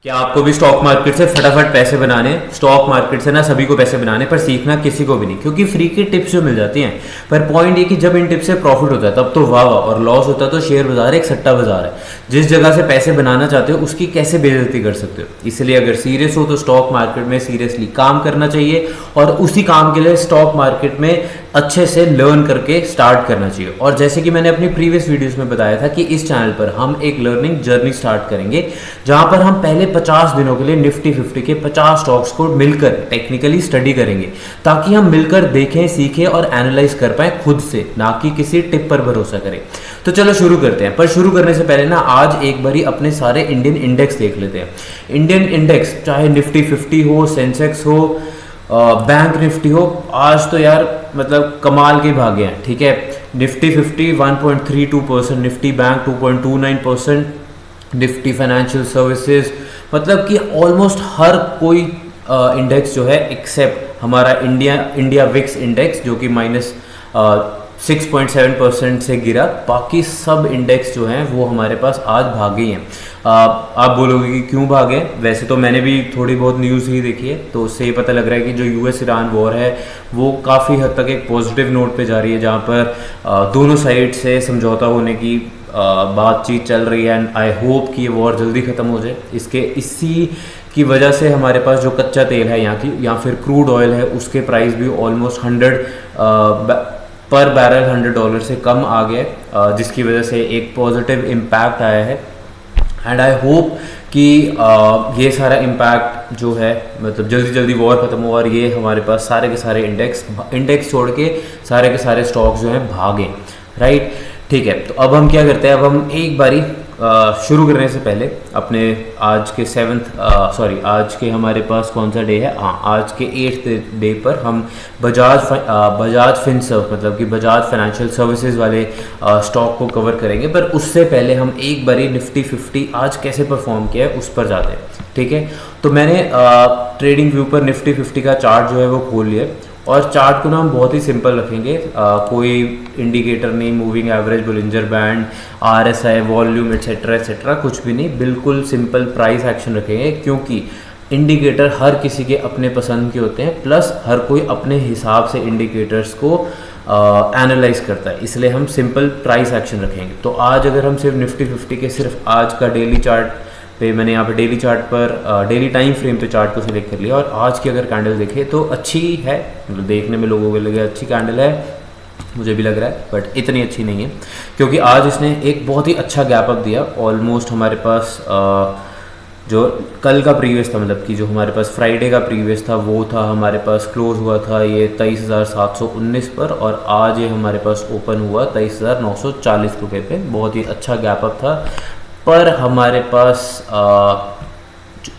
क्या आपको भी स्टॉक मार्केट से फटाफट पैसे बनाने, स्टॉक मार्केट से ना सभी को पैसे बनाने, पर सीखना किसी को भी नहीं, क्योंकि फ्री की टिप्स जो मिल जाती हैं। पर पॉइंट ये कि जब इन टिप्स से प्रॉफिट होता है तब तो वाह वाह, और लॉस होता है तो शेयर बाजार एक सट्टा बाजार है। जिस जगह से पैसे बनाना चाहते हो उसकी कैसे बेइज्जती कर सकते हो। इसलिए अगर सीरियस हो तो स्टॉक मार्केट में सीरियसली काम करना चाहिए, और उसी काम के लिए स्टॉक मार्केट में अच्छे से लर्न करके स्टार्ट करना चाहिए। और जैसे कि मैंने अपनी प्रीवियस वीडियोस में बताया था कि इस चैनल पर हम एक लर्निंग जर्नी स्टार्ट करेंगे, जहां पर हम पहले 50 दिनों के लिए निफ्टी 50 के 50 स्टॉक्स को मिलकर टेक्निकली स्टडी करेंगे, ताकि हम मिलकर देखें, सीखें और एनालाइज कर पाए खुद से, ना कि किसी टिप पर भरोसा करें। तो चलो शुरू करते हैं। पर शुरू करने से पहले ना आज एक बारी अपने सारे इंडियन इंडेक्स देख लेते हैं। इंडियन इंडेक्स चाहे निफ्टी 50 हो, सेंसेक्स हो, बैंक निफ्टी हो, आज तो यार मतलब कमाल के भागे हैं। ठीक है, Nifty 50 1.32%, Nifty bank 2.29%, Nifty financial services, मतलब कि ऑलमोस्ट हर कोई इंडेक्स जो है एक्सेप्ट हमारा इंडिया विक्स इंडेक्स जो कि -6.7% से गिरा, बाकी सब इंडेक्स जो हैं वो हमारे पास आज भागे हैं। आप बोलोगे कि क्यों भागे। वैसे तो मैंने भी थोड़ी बहुत न्यूज़ ही देखी है, तो उससे ये पता लग रहा है कि जो यूएस ईरान वॉर है वो काफ़ी हद तक एक पॉजिटिव नोट पे जा रही है, जहाँ पर दोनों साइड से समझौता होने की बातचीत चल रही है। एंड आई होप कि ये वॉर जल्दी ख़त्म हो जाए। इसी की वजह से हमारे पास जो कच्चा तेल है यहाँ की, या फिर क्रूड ऑयल है, उसके प्राइस भी ऑलमोस्ट 100 पर बैरल $100 से कम आ गया, जिसकी वजह से एक पॉजिटिव इम्पैक्ट आया है। एंड आई होप कि ये सारा इम्पैक्ट जो है मतलब जल्दी जल्दी वॉर ख़त्म हो, और ये हमारे पास सारे के सारे इंडेक्स छोड़ के सारे के सारे स्टॉक्स जो हैं भागें। राइट, ठीक है। तो अब हम क्या करते हैं, अब हम एक बारी शुरू करने से पहले अपने आज के आज के हमारे पास कौन सा डे है, हाँ आज के 8th डे पर हम बजाज फिनसर्व मतलब कि बजाज फाइनेंशियल सर्विसेज वाले स्टॉक को कवर करेंगे। पर उससे पहले हम एक बारी निफ्टी 50 आज कैसे परफॉर्म किया है उस पर जाते हैं। ठीक है, तो मैंने ट्रेडिंग व्यू पर निफ्टी 50 का चार्ट जो है वो खोल लिया है, और चार्ट को ना हम बहुत ही सिंपल रखेंगे। कोई इंडिकेटर नहीं, moving average, Bollinger band, RSI, volume etcetera etcetera, कुछ भी नहीं, बिल्कुल सिंपल प्राइस एक्शन रखेंगे, क्योंकि इंडिकेटर हर किसी के अपने पसंद के होते हैं, प्लस हर कोई अपने हिसाब से इंडिकेटर्स को एनालाइज करता है, इसलिए हम सिंपल प्राइस एक्शन रखेंगे। तो आज अगर हम सिर्फ निफ्टी 50 के सिर्फ आज का डेली चार्ट पे, मैंने यहाँ पे डेली चार्ट पर डेली टाइम फ्रेम पे चार्ट को सिलेक्ट कर लिया, और आज की अगर कैंडल देखें तो अच्छी है, मतलब देखने में लोगों को लगे अच्छी कैंडल है, मुझे भी लग रहा है, बट इतनी अच्छी नहीं है, क्योंकि आज इसने एक बहुत ही अच्छा गैप अप दिया। ऑलमोस्ट हमारे पास जो कल का प्रीवियस था, मतलब कि जो हमारे पास फ्राइडे का प्रीवियस था, वो था हमारे पास क्लोज हुआ था ये 23,719 पर, और आज ये हमारे पास ओपन हुआ 23,940 रुपये पे। बहुत ही अच्छा गैप अप था, पर हमारे पास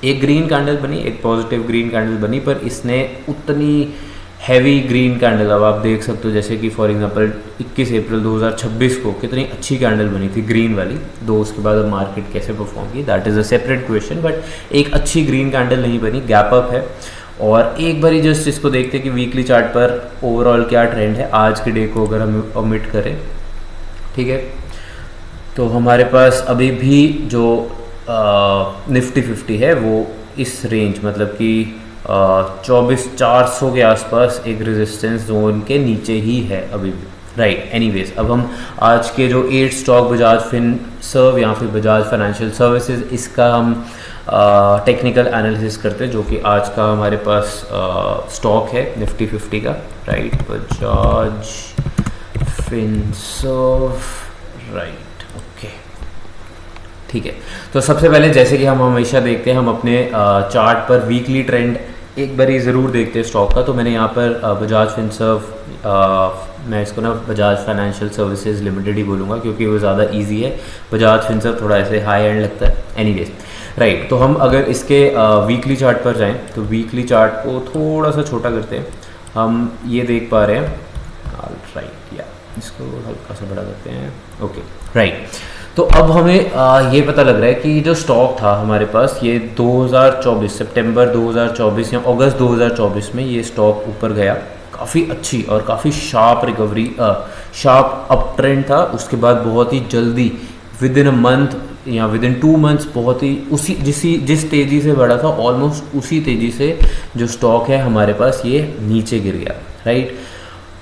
एक ग्रीन कैंडल बनी, एक पॉजिटिव ग्रीन कैंडल बनी, पर इसने उतनी हैवी ग्रीन कैंडल, अब आप देख सकते हो जैसे कि फॉर एग्जांपल 21 अप्रैल 2026 को कितनी अच्छी कैंडल बनी थी ग्रीन वाली, दो उसके बाद अब मार्केट कैसे परफॉर्म की that is a separate question, but एक अच्छी ग्रीन कैंडल नहीं बनी, गैप अप है। और एक बारी जस्ट इसको देखते हैं कि वीकली चार्ट पर ओवरऑल क्या ट्रेंड है आज के डे को अगर हम ओमिट करें। ठीक है, तो हमारे पास अभी भी जो निफ्टी 50 है वो इस रेंज मतलब कि 24,400 के आसपास एक रेजिस्टेंस जोन के नीचे ही है अभी भी। राइट, एनीवेज अब हम आज के जो 8 स्टॉक बजाज फिनसर्व या फिर बजाज फाइनेंशियल सर्विसेज, इसका हम टेक्निकल एनालिसिस करते हैं, जो कि आज का हमारे पास स्टॉक है निफ्टी 50 का। राइट, बजाज फिनसर्व, राइट, ठीक है। तो सबसे पहले जैसे कि हम हमेशा देखते हैं, हम अपने चार्ट पर वीकली ट्रेंड एक बारी ज़रूर देखते हैं स्टॉक का। तो मैंने यहाँ पर बजाज फिनसर्व, मैं इसको ना बजाज फाइनेंशियल सर्विसेज लिमिटेड ही बोलूँगा, क्योंकि वो ज़्यादा इजी है। बजाज फिनसर्व थोड़ा ऐसे हाई एंड लगता है। एनीवेज, राइट, तो हम अगर इसके वीकली चार्ट पर जाएँ तो वीकली चार्ट को थोड़ा सा छोटा करते हैं, हम ये देख पा रहे हैं। राइट, या इसको हल्का सा बड़ा करते हैं। ओके, राइट, तो अब हमें ये पता लग रहा है कि जो स्टॉक था हमारे पास, ये 2024 सितंबर 2024 या अगस्त 2024 में ये स्टॉक ऊपर गया, काफ़ी अच्छी और काफ़ी sharp recovery, sharp up trend था। उसके बाद बहुत ही जल्दी विद इन अ मंथ या विद इन 2 मंथ्स बहुत ही जिस तेज़ी से बढ़ा था ऑलमोस्ट उसी तेज़ी से जो स्टॉक है हमारे पास ये नीचे गिर गया, राइट।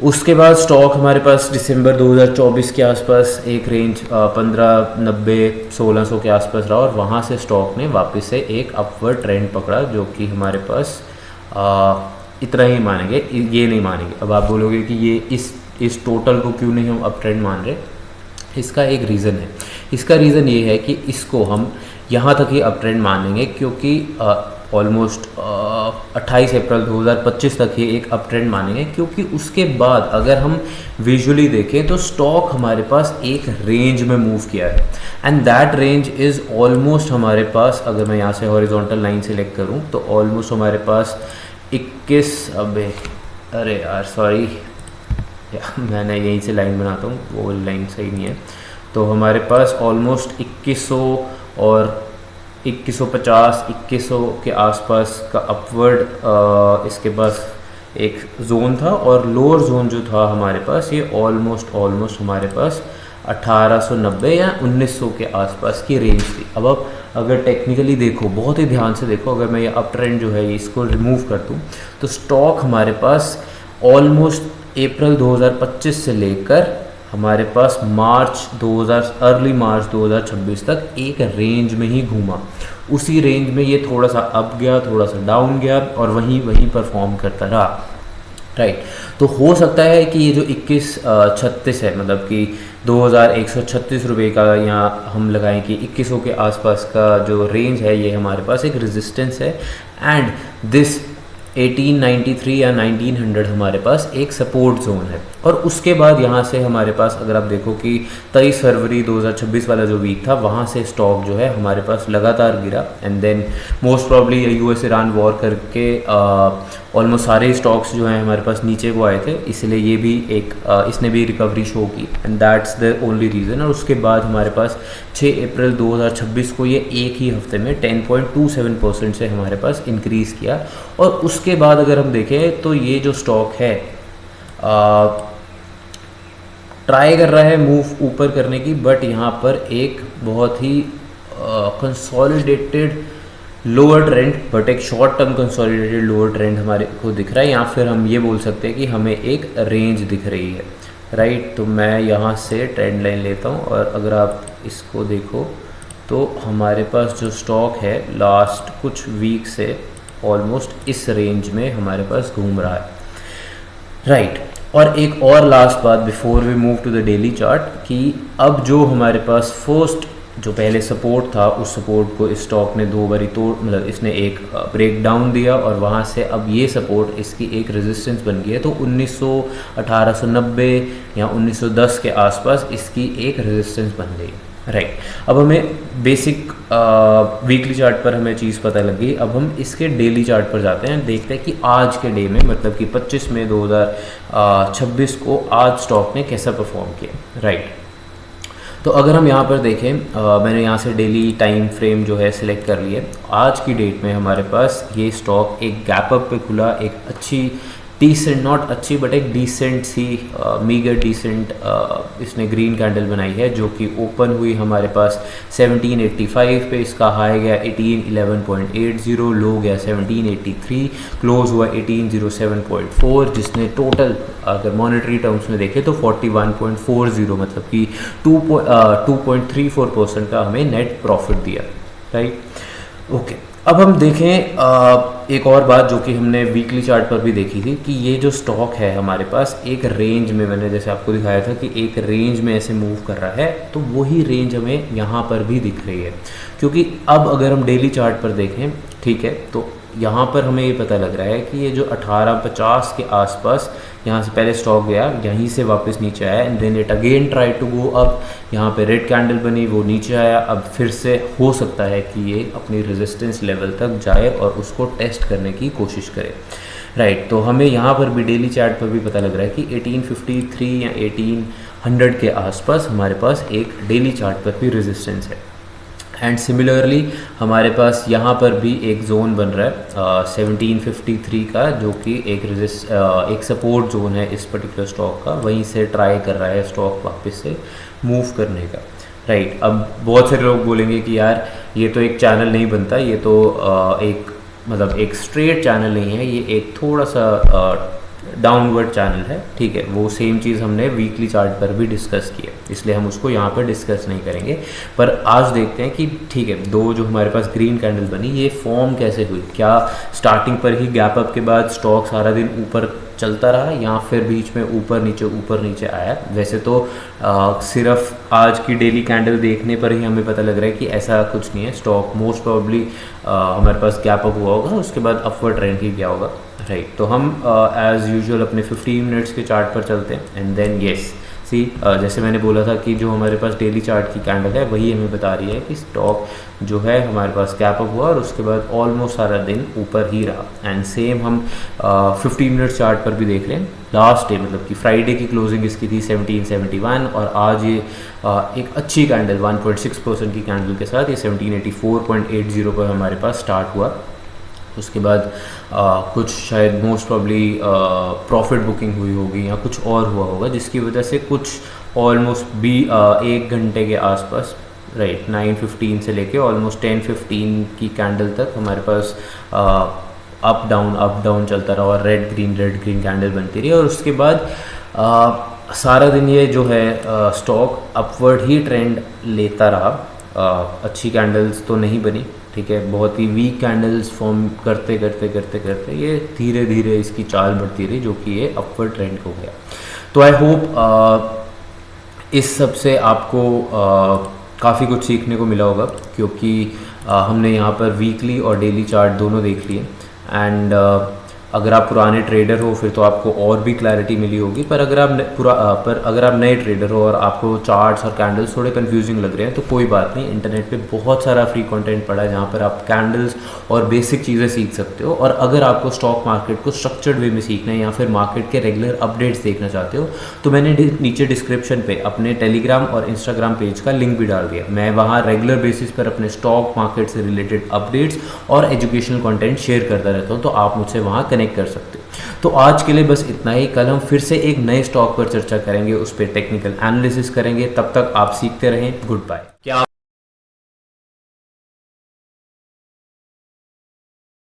उसके बाद स्टॉक हमारे पास दिसंबर 2024 के आसपास एक रेंज 1590-1600 के आसपास रहा और वहाँ से स्टॉक ने वापस से एक अपवर्ड ट्रेंड पकड़ा, जो कि हमारे पास इतना ही मानेंगे, ये नहीं मानेंगे। अब आप बोलोगे कि ये इस टोटल को क्यों नहीं हम अप ट्रेंड मान रहे। इसका एक रीज़न है। इसका रीज़न ये है कि इसको हम यहाँ तक ही अप ट्रेंड मानेंगे क्योंकि ऑलमोस्ट 28 अप्रैल 2025 तक ही एक अप ट्रेंड मानेंगे, क्योंकि उसके बाद अगर हम विजुअली देखें तो स्टॉक हमारे पास एक रेंज में मूव किया है and that range is almost हमारे पास, अगर मैं यहाँ से हॉरिजॉन्टल लाइन सेलेक्ट करूँ तो ऑलमोस्ट हमारे पास 21 अरे यार सॉरी मैंने यहीं से लाइन बनाता हूँ, वो लाइन सही नहीं है। तो हमारे पास ऑलमोस्ट 2100 और 2150 2100 के आसपास का अपवर्ड इसके पास एक जोन था और लोअर जोन जो था हमारे पास ये ऑलमोस्ट हमारे पास 1890 या 1900 के आसपास की रेंज थी। अब आप अगर टेक्निकली देखो, बहुत ही ध्यान से देखो, अगर मैं ये अप ट्रेंड जो है इसको रिमूव कर दूँ तो स्टॉक हमारे पास ऑलमोस्ट अप्रैल 2025 से लेकर हमारे पास अर्ली मार्च 2026 तक एक रेंज में ही घूमा। उसी रेंज में ये थोड़ा सा अप गया, थोड़ा सा डाउन गया और वहीं परफॉर्म करता रहा, राइट। तो हो सकता है कि ये जो 2136 है, मतलब कि 2136 रुपये का यहाँ हम लगाएं कि 2100 के आसपास का जो रेंज है ये हमारे पास एक रेजिस्टेंस है एंड दिस 1893 या 1900 हमारे पास एक सपोर्ट जोन है। और उसके बाद यहाँ से हमारे पास अगर आप देखो कि 23 फरवरी 2026 वाला जो वीक था वहाँ से स्टॉक जो है हमारे पास लगातार गिरा and then most probably US Iran war करके ऑलमोस्ट सारे स्टॉक्स जो हैं हमारे पास नीचे को आए थे, इसलिए ये भी इसने भी रिकवरी शो की and that's the only reason. और उसके बाद हमारे पास 6 अप्रैल 2026 को ये एक ही हफ्ते में 10.27% से हमारे पास इंक्रीज़ किया। और उसके बाद अगर हम देखें तो ये जो स्टॉक है ट्राई कर रहा है मूव ऊपर करने की, बट यहाँ पर एक बहुत ही कंसोलिडेटेड लोअर ट्रेंड, बट एक short term consolidated lower trend हमारे को दिख रहा है, या फिर हम ये बोल सकते हैं कि हमें एक रेंज दिख रही है, राइट। तो मैं यहाँ से ट्रेंड लाइन लेता हूँ और अगर आप इसको देखो तो हमारे पास जो स्टॉक है लास्ट कुछ वीक से ऑलमोस्ट इस रेंज में हमारे पास घूम रहा है, राइट। और एक और लास्ट बात before we move to the daily chart कि अब जो हमारे पास फर्स्ट जो पहले सपोर्ट था उस सपोर्ट को इस स्टॉक ने 2 बारी तोड़, मतलब इसने एक ब्रेक डाउन दिया और वहाँ से अब ये सपोर्ट इसकी एक रेजिस्टेंस बन गई है। तो 1890 या 1910 के आसपास इसकी एक रेजिस्टेंस बन गई, राइट। अब हमें बेसिक वीकली चार्ट पर हमें चीज़ पता लग गई। अब हम इसके डेली चार्ट पर जाते हैं, देखते हैं कि आज के डे में, मतलब कि 25 मई 2026 को आज स्टॉक ने कैसा परफॉर्म किया, राइट। तो अगर हम यहाँ पर देखें, मैंने यहाँ से डेली टाइम फ्रेम जो है सिलेक्ट कर लिया। आज की डेट में हमारे पास ये स्टॉक एक गैप अप पे खुला, एक अच्छी डिसेंट, नॉट अच्छी बट एक डिसेंट सी मीगर डिसेंट इसने ग्रीन कैंडल बनाई है, जो कि ओपन हुई हमारे पास 1785 पे, इसका हाई गया 1811.80, लो गया 1783, क्लोज हुआ 1807.4, जिसने टोटल अगर मॉनेटरी टर्म्स में देखें तो 41.40, मतलब कि 2.34% का हमें नेट प्रॉफिट दिया, राइट। ओके, अब हम देखें एक और बात जो कि हमने वीकली चार्ट पर भी देखी थी कि ये जो स्टॉक है हमारे पास एक रेंज में, मैंने जैसे आपको दिखाया था कि एक रेंज में ऐसे मूव कर रहा है, तो वही रेंज हमें यहाँ पर भी दिख रही है। क्योंकि अब अगर हम डेली चार्ट पर देखें, ठीक है, तो यहाँ पर हमें ये पता लग रहा है कि ये जो 1850 के आसपास यहाँ से पहले स्टॉक गया, यहीं से वापस नीचे आया and then it again try to go up, यहाँ पे रेड कैंडल बनी, वो नीचे आया। अब फिर से हो सकता है कि ये अपनी रेजिस्टेंस लेवल तक जाए और उसको टेस्ट करने की कोशिश करे, राइट। तो हमें यहाँ पर भी डेली चार्ट पर भी पता लग रहा है कि 1853 या 1800 के आसपास हमारे पास एक डेली चार्ट पर भी रेजिस्टेंस है। एंड सिमिलरली हमारे पास यहाँ पर भी एक जोन बन रहा है 1753 का, जो कि एक सपोर्ट जोन है इस पर्टिकुलर स्टॉक का, वहीं से ट्राई कर रहा है स्टॉक वापस से मूव करने का, राइट। अब बहुत सारे लोग बोलेंगे कि यार ये तो एक चैनल नहीं बनता, ये तो एक मतलब एक स्ट्रेट चैनल नहीं है, ये एक थोड़ा सा डाउनवर्ड चैनल है, ठीक है। वो सेम चीज़ हमने वीकली चार्ट पर भी डिस्कस की है, इसलिए हम उसको यहाँ पर डिस्कस नहीं करेंगे। पर आज देखते हैं कि ठीक है, दो जो हमारे पास ग्रीन कैंडल बनी, ये फॉर्म कैसे हुई, क्या स्टार्टिंग पर ही गैप अप के बाद स्टॉक सारा दिन ऊपर चलता रहा या फिर बीच में ऊपर नीचे आया। वैसे तो सिर्फ आज की डेली कैंडल देखने पर ही हमें पता लग रहा है कि ऐसा कुछ नहीं है। स्टॉक मोस्ट प्रोबेबली हमारे पास गैप अप हुआ होगा, उसके बाद अपवर्ड ट्रेंड ही गया होगा, राइट। तो हम एज़ यूजुअल अपने 15 मिनट्स के चार्ट पर चलते हैं एंड देन येस सी, जैसे मैंने बोला था कि जो हमारे पास डेली चार्ट की कैंडल है वही हमें बता रही है कि स्टॉक जो है हमारे पास गैप अप हुआ और उसके बाद ऑलमोस्ट सारा दिन ऊपर ही रहा। एंड सेम हम 15 मिनट चार्ट पर भी देख लें। लास्ट डे मतलब कि फ्राइडे की क्लोजिंग इसकी थी 1771 और आज ये एक अच्छी कैंडल 1.6% की कैंडल के साथ ये 1784.80 पर हमारे पास स्टार्ट हुआ। उसके बाद कुछ शायद मोस्ट प्रॉब्ली प्रॉफिट बुकिंग हुई होगी या कुछ और हुआ होगा, जिसकी वजह से कुछ ऑलमोस्ट भी 1 घंटे के आसपास, राइट, 9:15 से लेके ऑलमोस्ट 10:15 की कैंडल तक हमारे पास अप डाउन चलता रहा और रेड ग्रीन कैंडल बनती रही। और उसके बाद सारा दिन ये जो है स्टॉक अपवर्ड ही ट्रेंड लेता रहा। अच्छी कैंडल्स तो नहीं बनी, ठीक है, बहुत ही वीक कैंडल्स फॉर्म करते ये धीरे धीरे इसकी चाल बढ़ती रही, जो कि ये अपवर्ड ट्रेंड हो गया। तो आई होप इस सब से आपको काफ़ी कुछ सीखने को मिला होगा, क्योंकि हमने यहाँ पर वीकली और डेली चार्ट दोनों देख लिए। एंड अगर आप पुराने ट्रेडर हो फिर तो आपको और भी क्लैरिटी मिली होगी, पर अगर आप नए ट्रेडर हो और आपको चार्ट्स और कैंडल्स थोड़े कंफ्यूजिंग लग रहे हैं तो कोई बात नहीं, इंटरनेट पे बहुत सारा फ्री कंटेंट पड़ा है जहाँ पर आप कैंडल्स और बेसिक चीज़ें सीख सकते हो। और अगर आपको स्टॉक मार्केट को स्ट्रक्चर्ड वे में सीखना है या फिर मार्केट के रेगुलर अपडेट्स देखना चाहते हो तो मैंने नीचे डिस्क्रिप्शन पे अपने टेलीग्राम और इंस्टाग्राम पेज का लिंक भी डाल दिया। मैं वहाँ रेगुलर बेसिस पर अपने स्टॉक मार्केट से रिलेटेड अपडेट्स और एजुकेशनल कंटेंट शेयर करता रहता हूँ, तो आप मुझसे वहाँ कनेक्ट कर सकते हो। तो आज के लिए बस इतना ही। कल हम फिर से एक नए स्टॉक पर चर्चा करेंगे, उस पर टेक्निकल एनालिसिस करेंगे। तब तक आप सीखते रहें। Good bye. क्या